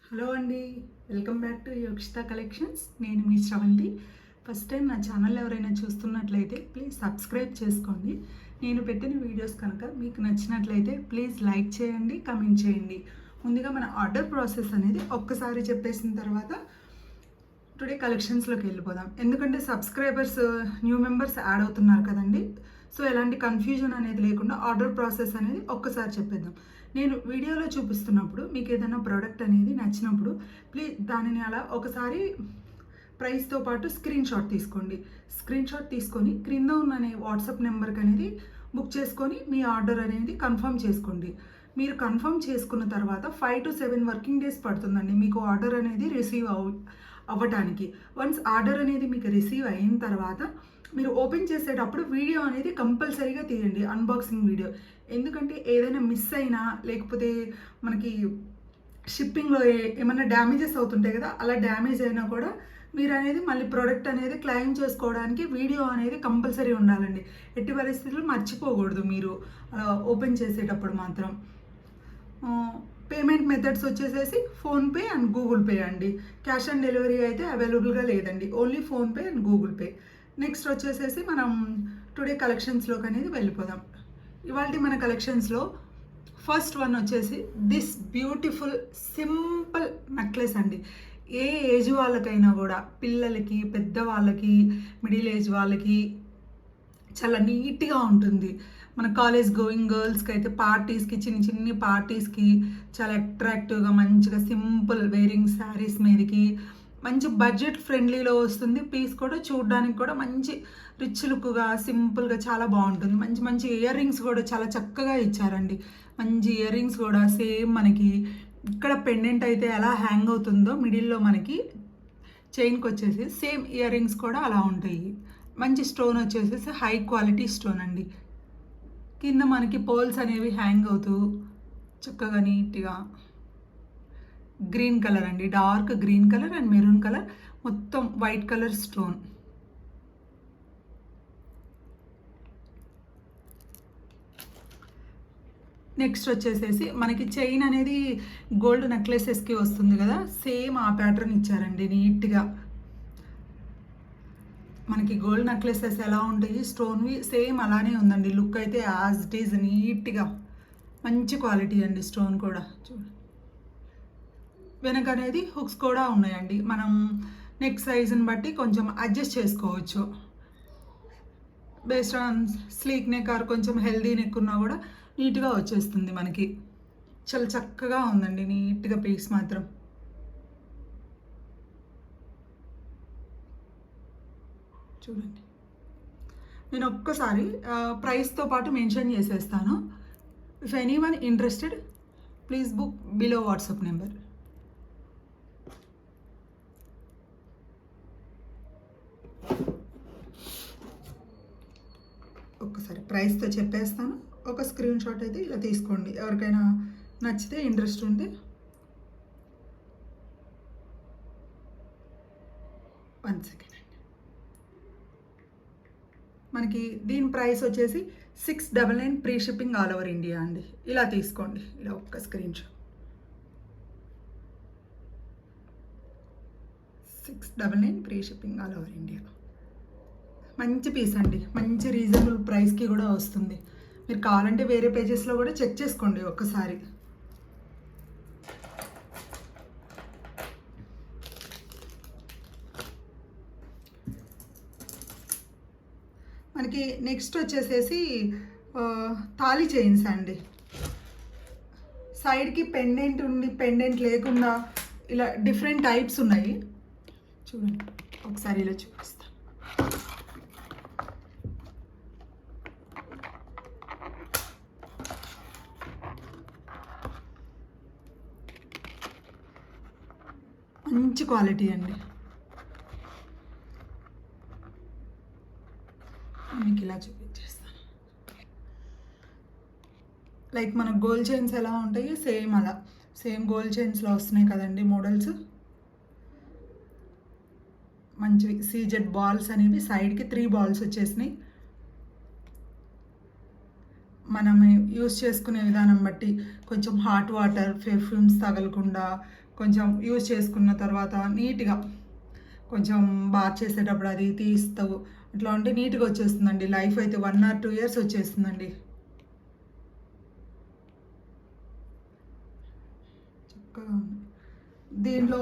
Hello అండి. Welcome back to Yokshitha Collections. నేను మీ శ్రవంతి. ఫస్ట్ టైం నా ఛానల్ ఎవరైనా చూస్తున్నట్లయితే ప్లీజ్ సబ్స్క్రైబ్ చేసుకోండి. నేను పెట్టిన వీడియోస్ కనుక మీకు నచ్చినట్లయితే ప్లీజ్ లైక్ చేయండి, కమెంట్ చేయండి. ముందుగా మన ఆర్డర్ ప్రాసెస్ అనేది ఒక్కసారి చెప్పేసిన తర్వాత టుడే కలెక్షన్స్లోకి వెళ్ళిపోదాం. ఎందుకంటే సబ్స్క్రైబర్స్ న్యూ మెంబర్స్ యాడ్ అవుతున్నారు కదండి. సో ఎలాంటి కన్ఫ్యూజన్ అనేది లేకుండా ఆర్డర్ ప్రాసెస్ అనేది ఒక్కసారి చెప్పేద్దాం. నేను వీడియోలో చూపిస్తున్నప్పుడు మీకు ఏదైనా ప్రోడక్ట్ అనేది నచ్చినప్పుడు ప్లీజ్ దానిని అలా ఒకసారి ప్రైస్తో పాటు స్క్రీన్ షాట్ తీసుకోండి. స్క్రీన్ షాట్ తీసుకొని క్రింద ఉన్న వాట్సాప్ నెంబర్కి అనేది బుక్ చేసుకొని మీ ఆర్డర్ అనేది కన్ఫర్మ్ చేసుకోండి. మీరు కన్ఫర్మ్ చేసుకున్న తర్వాత 5 to 7 వర్కింగ్ డేస్ పడుతుందండి మీకు ఆర్డర్ అనేది రిసీవ్ అవ్వటానికి. వన్స్ ఆర్డర్ అనేది మీకు రిసీవ్ అయిన తర్వాత మీరు ఓపెన్ చేసేటప్పుడు వీడియో అనేది కంపల్సరీగా తీయండి, అన్బాక్సింగ్ వీడియో. ఎందుకంటే ఏదైనా మిస్ అయినా లేకపోతే మనకి షిప్పింగ్లో ఏమైనా డ్యామేజెస్ అవుతుంటాయి కదా, అలా డ్యామేజ్ అయినా కూడా మీరు అనేది మళ్ళీ ప్రోడక్ట్ అనేది క్లెయిమ్ చేసుకోవడానికి వీడియో అనేది కంపల్సరీ ఉండాలండి. ఎట్టి పరిస్థితుల్లో మర్చిపోకూడదు మీరు ఓపెన్ చేసేటప్పుడు మాత్రం. పేమెంట్ మెథడ్స్ వచ్చేసేసి ఫోన్పే అండ్ గూగుల్ పే అండి. క్యాష్ ఆన్ డెలివరీ అయితే అవైలబుల్గా లేదండి, only PhonePe and Google pay. Next వచ్చేసేసి మనం టుడే కలెక్షన్స్లోకి అనేది వెళ్ళిపోదాం. ఇవాళ మన కలెక్షన్స్లో ఫస్ట్ వన్ వచ్చేసి దిస్ బ్యూటిఫుల్ సింపుల్ నెక్లెస్ అండి. ఏ ఏజ్ వాళ్ళకైనా కూడా, పిల్లలకి, పెద్దవాళ్ళకి, మిడిల్ ఏజ్ వాళ్ళకి చాలా నీట్గా ఉంటుంది. మన కాలేజ్ గోయింగ్ గర్ల్స్కి అయితే పార్టీస్కి, చిన్న చిన్ని పార్టీస్కి చాలా అట్రాక్టివ్గా మంచిగా సింపుల్ వేరింగ్ శారీస్ మీదకి మంచి బడ్జెట్ ఫ్రెండ్లీలో వస్తుంది. పీస్ కూడా చూడడానికి కూడా మంచి రిచ్ లుక్గా సింపుల్గా చాలా బాగుంటుంది. మంచి మంచి ఇయర్ రింగ్స్ కూడా చాలా చక్కగా ఇచ్చారండి. మంచి ఇయర్ రింగ్స్ కూడా సేమ్ మనకి ఇక్కడ పెండెంట్ అయితే ఎలా హ్యాంగ్ అవుతుందో మిడిల్లో మనకి చైన్కి వచ్చేసి సేమ్ ఇయర్ రింగ్స్ కూడా అలా ఉంటాయి. మంచి స్టోన్ వచ్చేసేసి హై క్వాలిటీ స్టోన్ అండి. కింద మనకి పోల్స్ అనేవి హ్యాంగ్ అవుతూ చక్కగా నీట్గా గ్రీన్ కలర్ అండి, dark green colour and maroon colour, మొత్తం వైట్ కలర్ స్టోన్. నెక్స్ట్ వచ్చేసేసి మనకి చైన్ అనేది గోల్డ్ నెక్లెసెస్కి వస్తుంది కదా, సేమ్ ఆ ప్యాటర్న్ ఇచ్చారండి నీట్గా. మనకి గోల్డ్ నెక్లెసెస్ ఎలా ఉంటాయి స్టోన్వి సేమ్ అలానే ఉందండి. లుక్ అయితే యాజ్ ఇట్ ఈజ్ నీట్గా మంచి క్వాలిటీ అండి. స్టోన్ కూడా చూడండి. వెనక అనేది హుక్స్ కూడా ఉన్నాయండి. మనం నెక్ సైజుని బట్టి కొంచెం అడ్జస్ట్ చేసుకోవచ్చు. Based on sleek neck or కొంచెం హెల్దీ నెక్ ఉన్నా కూడా నీట్గా వచ్చేస్తుంది మనకి. చాలా చక్కగా ఉందండి నీట్గా పీస్ మాత్రం. చూడండి, నేను ఒక్కసారి ప్రైస్తో పాటు మెన్షన్ చేసేస్తాను. If any one interested please book below WhatsApp number. ఒక్కసారి ప్రైస్తో చెప్పేస్తాను, ఒక స్క్రీన్ షాట్ అయితే ఇలా తీసుకోండి. ఎవరికైనా నచ్చితే ఇంట్రెస్ట్ ఉంటే. వన్ సెకండ్ అండి. మనకి దీని ప్రైస్ వచ్చేసి 699 free shipping all over India అండి. ఇలా తీసుకోండి, ఇలా ఒక్క screen shot. 699 free shipping all over India. మంచి పీస్ అండి, మంచి రీజనబుల్ ప్రైస్కి కూడా వస్తుంది. మీరు కావాలంటే వేరే పేజెస్లో కూడా చెక్ చేసుకోండి ఒక్కసారి. మనకి నెక్స్ట్ వచ్చేసేసి తాళి చైన్స్ అండి. సైడ్కి పెండెంట్ ఉండి పెండెంట్ లేకుండా ఇలా డిఫరెంట్ టైప్స్ ఉన్నాయి. చూడండి ఒకసారి ఇలా చూపిస్తాను. మంచి క్వాలిటీ అండి. మీకు ఇలా చూపించేస్తాను. లైక్ మన గోల్డ్ చైన్స్ ఎలా ఉంటాయి సేమ్ అలా, సేమ్ గోల్డ్ చైన్స్లో వస్తున్నాయి కదండి మోడల్స్. మంచి సీజెడ్ బాల్స్ అనేవి సైడ్కి 3 బాల్స్ వచ్చేసినాయి. మనం యూస్ చేసుకునే విధానం బట్టి కొంచెం హాట్ వాటర్ పెర్ఫ్యూమ్స్ తగలకుండా కొంచెం యూస్ చేసుకున్న తర్వాత నీట్గా కొంచెం బాత్ చేసేటప్పుడు అది తీస్తావు అట్లా ఉంటే నీట్గా వచ్చేస్తుందండి. లైఫ్ అయితే 1 or 2 years వచ్చేస్తుందండి. చక్కగా ఉంది. దీనిలో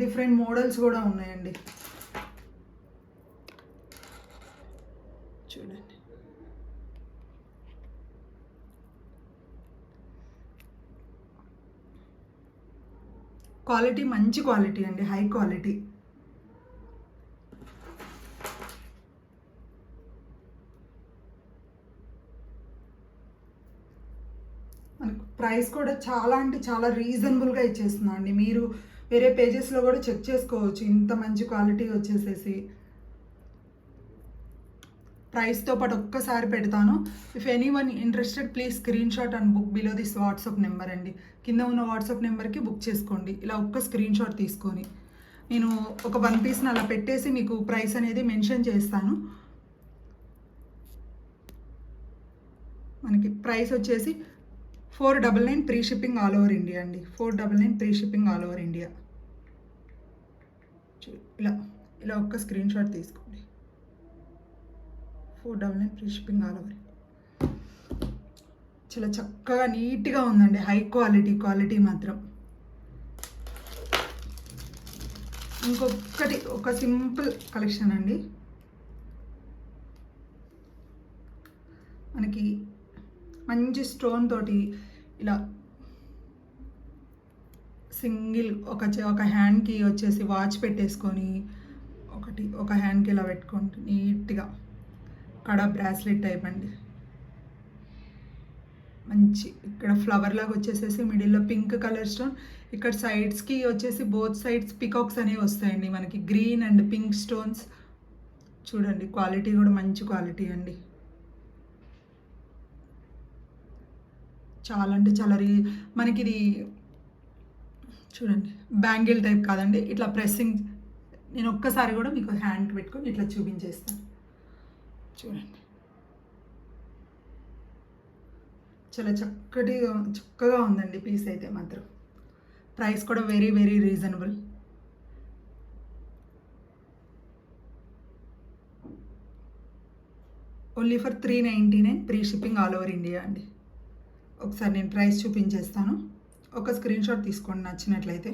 డిఫరెంట్ మోడల్స్ కూడా ఉన్నాయండి. చూడండి, క్వాలిటీ మంచి క్వాలిటీ అండి, హై క్వాలిటీ. మనకు ప్రైస్ కూడా చాలా అంటే చాలా రీజనబుల్గా ఇచ్చేస్తున్నాం అండి. మీరు వేరే పేజెస్లో కూడా చెక్ చేసుకోవచ్చు. ఇంత మంచి క్వాలిటీ వచ్చేసేసి ప్రైస్తో పాటు ఒక్కసారి పెడతాను. If any one interested please screen shot and book below this WhatsApp number అండి. కింద ఉన్న వాట్సాప్ నెంబర్కి బుక్ చేసుకోండి. ఇలా ఒక్క స్క్రీన్ షాట్ తీసుకొని నేను ఒక 1 పీస్ని అలా పెట్టేసి మీకు ప్రైస్ అనేది మెన్షన్ చేస్తాను. మనకి ప్రైస్ వచ్చేసి 499 free shipping all over India అండి. 499 free shipping all over India. ఇలా ఇలా ఒక్క స్క్రీన్ షాట్ తీసుకోండి. 499 ఫ్రీ షిప్పింగ్ ఆల్ ఓవర్. చాలా చక్కగా నీట్గా ఉందండి, హై క్వాలిటీ మాత్రం. ఇంకొకటి ఒక సింపుల్ కలెక్షన్ అండి. మనకి మంచి స్టోన్ తోటి ఇలా సింగిల్ ఒక హ్యాండ్కి వచ్చేసి వాచ్ పెట్టేసుకొని ఒక హ్యాండ్కి ఇలా పెట్టుకుంటే నీట్గా కడ బ్రాస్లెట్ టైప్ అండి. మంచి ఇక్కడ ఫ్లవర్ లాగా వచ్చేసేసి మిడిల్లో పింక్ కలర్ స్టోన్, ఇక్కడ సైడ్స్కి వచ్చేసి బోత్ సైడ్స్ పికాక్స్ అనేవి వస్తాయండి మనకి, గ్రీన్ అండ్ పింక్ స్టోన్స్. చూడండి, క్వాలిటీ కూడా మంచి క్వాలిటీ అండి. చాలా అంటే చాలా మనకి ఇది చూడండి, బ్యాంగిల్ టైప్ కాదండి, ఇట్లా ప్రెస్సింగ్. నేను ఒక్కసారి కూడా మీకు హ్యాండ్ పెట్టుకొని ఇట్లా చూపించేస్తాను. చూడండి, చాలా చక్కగా ఉందండి పీస్ అయితే మాత్రం. ప్రైస్ కూడా very very reasonable. Only for 399 free shipping all over India అండి. ఒకసారి నేను ప్రైస్ చూపించేస్తాను. ఒక స్క్రీన్ షాట్ తీసుకోండి నచ్చినట్లయితే.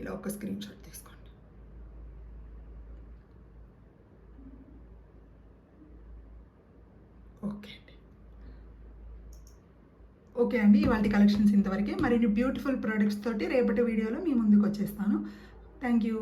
ఇలా ఒక స్క్రీన్ షాట్ తీసుకోండి. ఓకే అండి, ఇవాళ కలెక్షన్స్ ఇంతవరకే. మరిన్ని బ్యూటిఫుల్ ప్రోడక్ట్స్ తోటి రేపటి వీడియోలో మీ ముందుకు వచ్చేస్తాను. Thank you.